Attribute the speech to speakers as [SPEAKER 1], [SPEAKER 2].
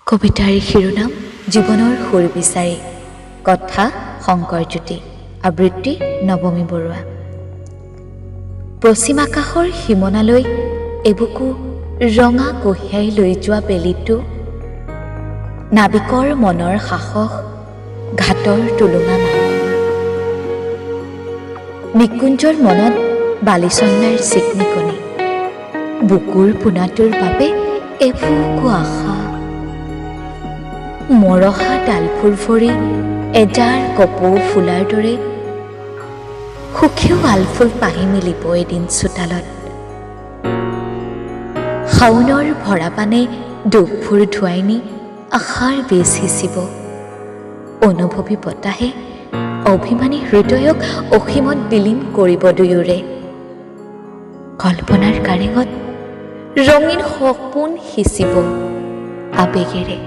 [SPEAKER 1] কবিতাৰ শিৰোনাম জীৱনৰ সুৰ বিচাৰি, কথা শংকৰজ্যোতি, আবৃত্তি নৱমী বৰুৱা। পশ্চিম আকাশৰ সীমনালৈ এবুকু ৰঙা কঢ়িয়াই লৈ যোৱা বেলিটো, নাবিকৰ মনৰ সাহস ঘাটৰ টুলুঙা নাও। নিকুঞ্জৰ মনত বালিচন্দাৰ চিকমিকনি, বুকুৰ পোনাটোৰ বাবে এবুকু আশা। মৰহা ডালফুল ভৰি এজাৰ কপৌ ফুলাৰ দৰে সুখীও আলফুল পাহি মিলিব এদিন চোতালত। শাওনৰ ভৰা পানে দুখবোৰ ধুৱাই নি আশাৰ বীজ সিঁচিব। অনুভৱী বতাহে অভিমানী হৃদয়ক অসীমত বিলীন কৰিব দুয়োৰে। কল্পনাৰ কাৰেঙত ৰঙীন সপোন সিঁচিব আবেগেৰে।